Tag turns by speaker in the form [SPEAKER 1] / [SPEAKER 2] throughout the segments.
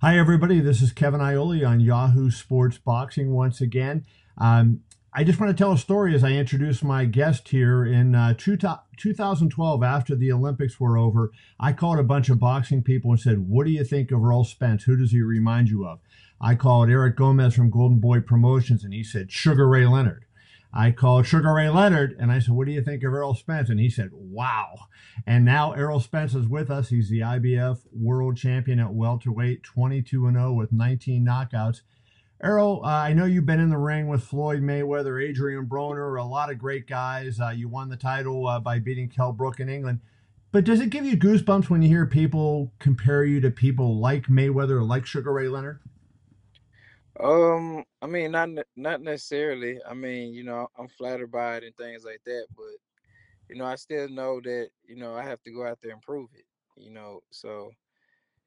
[SPEAKER 1] Hi, everybody. This is Kevin Ioli on Yahoo Sports Boxing once again. Um, I just want to tell a story as I introduce my guest here. In 2012, after the Olympics were over, I called a bunch of boxing people and said, "What do you think of Errol Spence? Who does he remind you of?" I called Eric Gomez from Golden Boy Promotions, and he said, "Sugar Ray Leonard." I called Sugar Ray Leonard and I said, "What do you think of Errol Spence?" And he said, "Wow." And now Errol Spence is with us. He's the IBF world champion at welterweight, 22-0 with 19 knockouts. Errol, I know you've been in the ring with Floyd Mayweather, Adrian Broner, a lot of great guys. You won the title by beating Kell Brook in England. But does it give you goosebumps when you hear people compare you to people like Mayweather or like Sugar Ray Leonard?
[SPEAKER 2] I mean, not necessarily. I mean, I'm flattered by it and things like that, but I still know that, I have to go out there and prove it, So,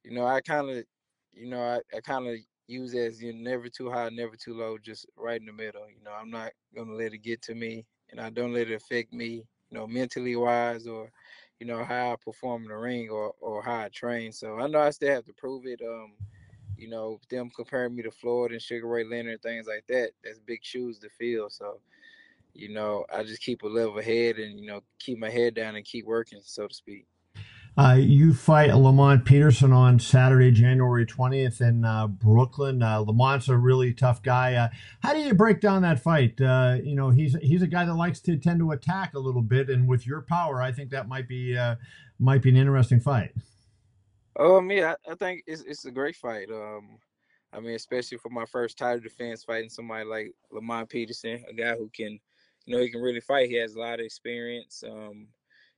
[SPEAKER 2] I kind of, I kind of use it as never too high, never too low, just right in the middle. I'm not gonna let it get to me, and I don't let it affect me, mentally wise or, how I perform in the ring or how I train. So I know I still have to prove it. Them comparing me to Floyd and Sugar Ray Leonard, things like that, that's big shoes to fill. So, I just keep a level head and, keep my head down and keep working, so to speak.
[SPEAKER 1] You fight Lamont Peterson on Saturday, January 20th in Brooklyn. Lamont's a really tough guy. How do you break down that fight? He's a guy that likes to tend to attack a little bit, and with your power, I think that might be an interesting fight.
[SPEAKER 2] Yeah, I think it's a great fight. I mean, especially for my first title defense, fighting somebody like Lamont Peterson, a guy who can, he can really fight. He has a lot of experience.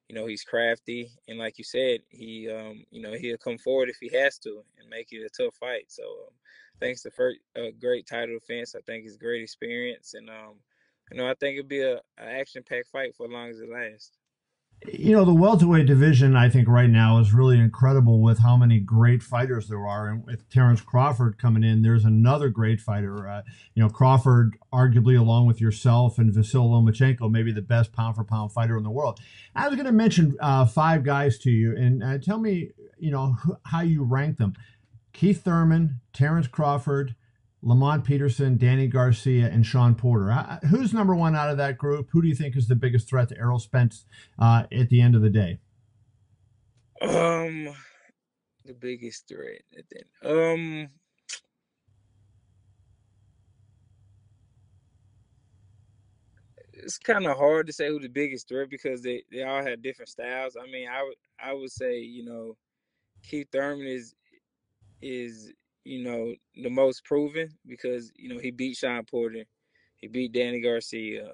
[SPEAKER 2] He's crafty, and like you said, he'll come forward if he has to and make it a tough fight. So, thanks to first great title defense, I think it's great experience, and I think it'll be a action packed fight for as long as it lasts.
[SPEAKER 1] The welterweight division, I think, right now is really incredible with how many great fighters there are. And with Terrence Crawford coming in, there's another great fighter. Crawford, arguably, along with yourself and Vasyl Lomachenko, maybe the best pound for pound fighter in the world. I was going to mention five guys to you, and tell me, how you rank them. Keith Thurman, Terrence Crawford, Lamont Peterson, Danny Garcia, and Sean Porter. Who's number one out of that group? Who do you think is the biggest threat to Errol Spence at the end of the day?
[SPEAKER 2] Um, the biggest threat. Then. It's kind of hard to say who the biggest threat because they all have different styles. I mean, I would say Keith Thurman is the most proven because he beat Sean Porter, he beat Danny Garcia.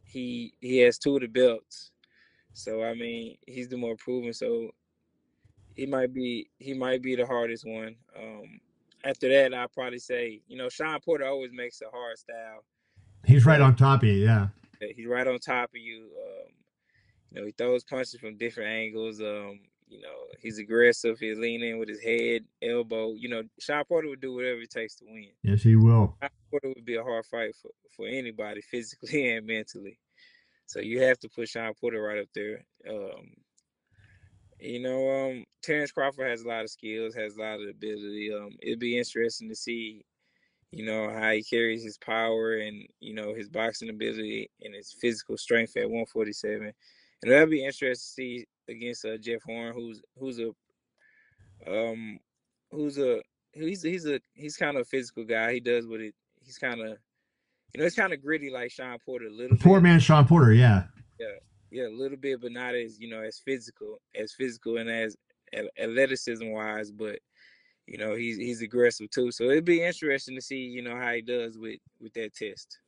[SPEAKER 2] He has two of the belts, so I mean he's the more proven. So he might be the hardest one. After that, I'll probably say Sean Porter always makes a hard style
[SPEAKER 1] He's right
[SPEAKER 2] because
[SPEAKER 1] on top of you, yeah.
[SPEAKER 2] he's right on top of you. He throws punches from different angles. He's aggressive. He's leaning with his head, elbow. Sean Porter would do whatever it takes to win.
[SPEAKER 1] Yes, he will.
[SPEAKER 2] Sean Porter would be a hard fight for anybody, physically and mentally. So you have to put Sean Porter right up there. Terrence Crawford has a lot of skills, has a lot of ability. It'd be interesting to see, how he carries his power and, his boxing ability and his physical strength at 147. And that'd be interesting to see against Jeff Horn, um who's a he's kind of a physical guy. He does what it he's kind of it's kind of gritty like Sean Porter a
[SPEAKER 1] The
[SPEAKER 2] little
[SPEAKER 1] poor
[SPEAKER 2] bit.
[SPEAKER 1] man Sean Porter, yeah.
[SPEAKER 2] Yeah, yeah, a little bit, but not as as physical and as athleticism wise. But he's aggressive too. So it'd be interesting to see how he does with that test.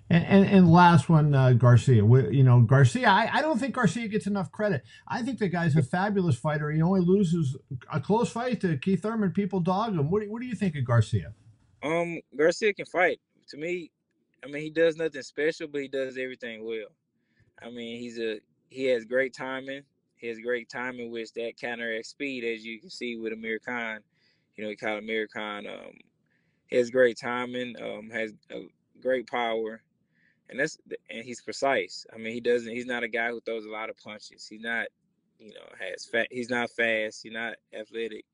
[SPEAKER 1] And last one, Garcia. Garcia. I don't think Garcia gets enough credit. I think the guy's a fabulous fighter. He only loses a close fight to Keith Thurman. People dog him. What do you think of Garcia?
[SPEAKER 2] Garcia can fight. To me, I mean he does nothing special, but he does everything well. I mean he has great timing. He has great timing with that counter speed, as you can see with Amir Khan. He caught Amir Khan. He has great timing. Has a great power, and he's precise. I mean, He's not a guy who throws a lot of punches. He's not, has fat. He's not fast. He's not athletic.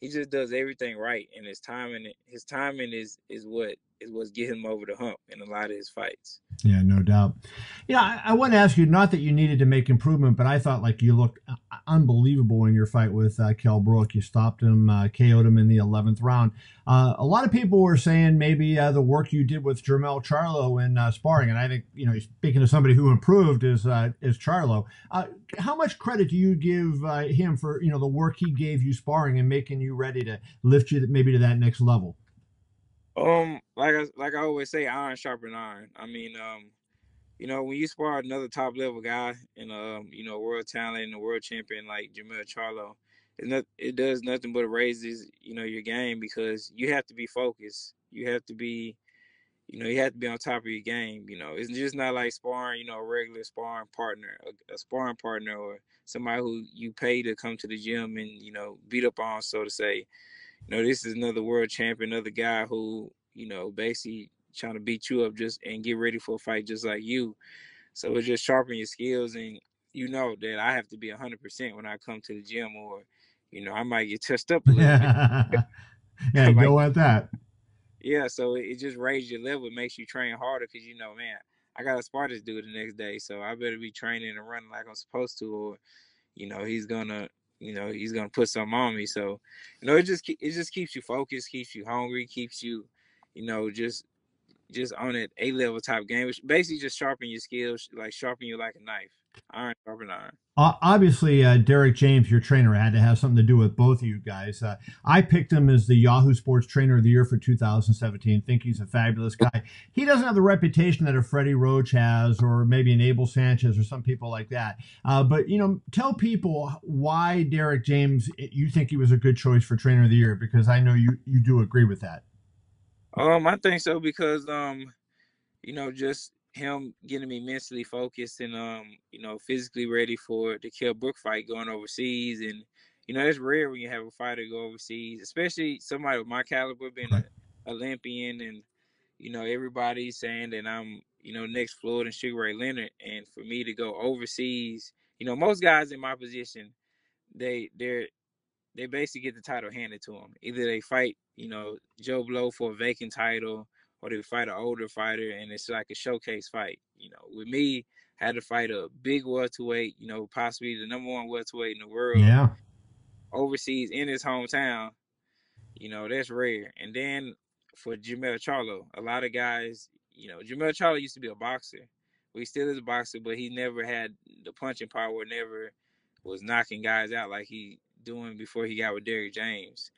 [SPEAKER 2] he just does everything right, and his timing is what's getting him over the hump in a lot of his fights.
[SPEAKER 1] Yeah, no doubt. Yeah, I want to ask you, not that you needed to make improvement, but I thought like you looked unbelievable in your fight with Kell Brook. You stopped him, KO'd him in the 11th round. A lot of people were saying maybe the work you did with Jermell Charlo in sparring, and I think, speaking to somebody who improved is Charlo. How much credit do you give him for the work he gave you sparring and making you ready to lift you maybe to that next level?
[SPEAKER 2] Like I always say, iron sharpen iron. I mean, when you spar another top level guy and world talent and a world champion like Jermell Charlo, it does nothing but raises your game, because you have to be focused. You have to be on top of your game. It's just not like sparring, a regular sparring partner, a sparring partner, or somebody who you pay to come to the gym and beat up on, so to say. This is another world champion, another guy who, basically trying to beat you up just and get ready for a fight just like you. So it's just sharpen your skills, and that I have to be 100% when I come to the gym, or I might get touched up a little bit.
[SPEAKER 1] Yeah, you
[SPEAKER 2] Like,
[SPEAKER 1] don't want that.
[SPEAKER 2] yeah, so it just raises your level. It makes you train harder, because man, I got to spar this dude the next day, so I better be training and running like I'm supposed to, or he's gonna put something on me. So it just keeps you focused, keeps you hungry, keeps you just on that A-level type game, which basically just sharpen your skills, like sharpen you like a knife. Iron sharpen iron.
[SPEAKER 1] Obviously, Derrick James, your trainer, had to have something to do with both of you guys. I picked him as the Yahoo Sports Trainer of the Year for 2017. Think he's a fabulous guy. He doesn't have the reputation that a Freddie Roach has, or maybe an Abel Sanchez, or some people like that. But tell people why Derrick James, you think he was a good choice for Trainer of the Year, because I know you do agree with that.
[SPEAKER 2] I think so, because just him getting me mentally focused and physically ready for the Kell Brook fight going overseas. And it's rare when you have a fighter go overseas, especially somebody with my caliber, being
[SPEAKER 1] Right.
[SPEAKER 2] an Olympian, and everybody's saying that I'm next Floyd and Sugar Ray Leonard, and for me to go overseas, most guys in my position, they basically get the title handed to them. Either they fight, Joe Blow for a vacant title, or they fight an older fighter, and it's like a showcase fight. With me, I had to fight a big welterweight, possibly the number one welterweight in the world,
[SPEAKER 1] Yeah.
[SPEAKER 2] overseas in his hometown. That's rare. And then for Jermell Charlo, a lot of guys, Jermell Charlo used to be a boxer. Well, he still is a boxer, but he never had the punching power, never was knocking guys out like he doing before he got with Derrick James.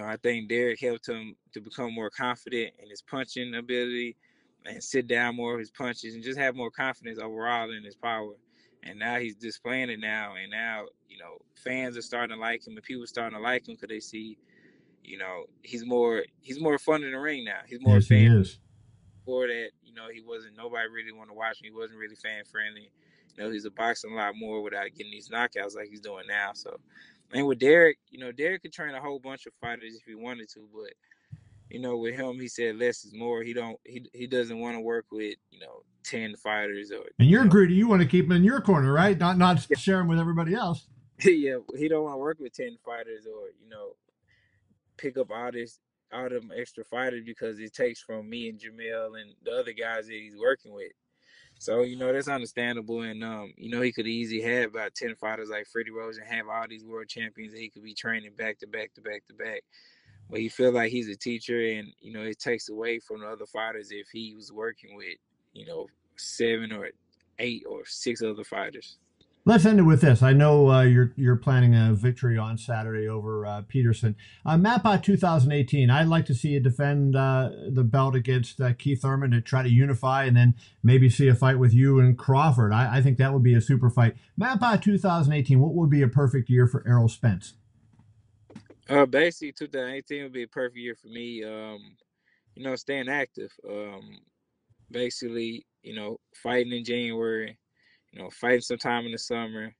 [SPEAKER 2] I think Derrick helped him to become more confident in his punching ability, and sit down more of his punches, and just have more confidence overall in his power. And now he's displaying it now, and now fans are starting to like him, and people are starting to like him because they see he's more fun in the ring now. He's more
[SPEAKER 1] Yes, he
[SPEAKER 2] fan.
[SPEAKER 1] is.
[SPEAKER 2] Before that, he wasn't, nobody really want to watch him. He wasn't really fan friendly. He's a boxing a lot more without getting these knockouts like he's doing now. So, and with Derrick, Derrick could train a whole bunch of fighters if he wanted to, but with him, he said less is more. He doesn't want to work with 10 fighters, or
[SPEAKER 1] And you're greedy. You want to keep him in your corner, right? Not
[SPEAKER 2] yeah,
[SPEAKER 1] share him with everybody else.
[SPEAKER 2] yeah, he don't want to work with 10 fighters, or pick up all them extra fighters, because it takes from me and Jamel and the other guys that he's working with. So, that's understandable. And, he could easily have about 10 fighters like Freddie Rose and have all these world champions that he could be training back to back to back to back. But he feel like he's a teacher, and, it takes away from the other fighters if he was working with, 7 or 8 or 6 other fighters.
[SPEAKER 1] Let's end it with this. I know you're planning a victory on Saturday over Peterson. MAPA 2018. I'd like to see you defend the belt against Keith Thurman to try to unify, and then maybe see a fight with you and Crawford. I think that would be a super fight. MAPA 2018. What would be a perfect year for Errol Spence?
[SPEAKER 2] Basically, 2018 would be a perfect year for me. Staying active. Basically, fighting in January, fighting sometime in the summer,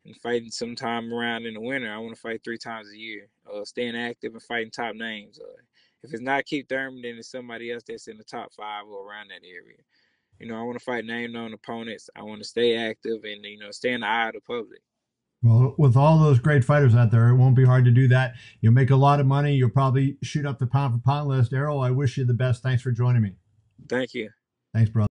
[SPEAKER 2] and fighting sometime around in the winter. I want to fight 3 times a year. Staying active and fighting top names. If it's not Keith Thurman, then it's somebody else that's in the top 5 or around that area. I want to fight name known opponents. I want to stay active and stay in the eye of the public.
[SPEAKER 1] Well, with all those great fighters out there, it won't be hard to do that. You'll make a lot of money. You'll probably shoot up the pound for pound list. Errol, I wish you the best. Thanks for joining me.
[SPEAKER 2] Thank you.
[SPEAKER 1] Thanks, brother.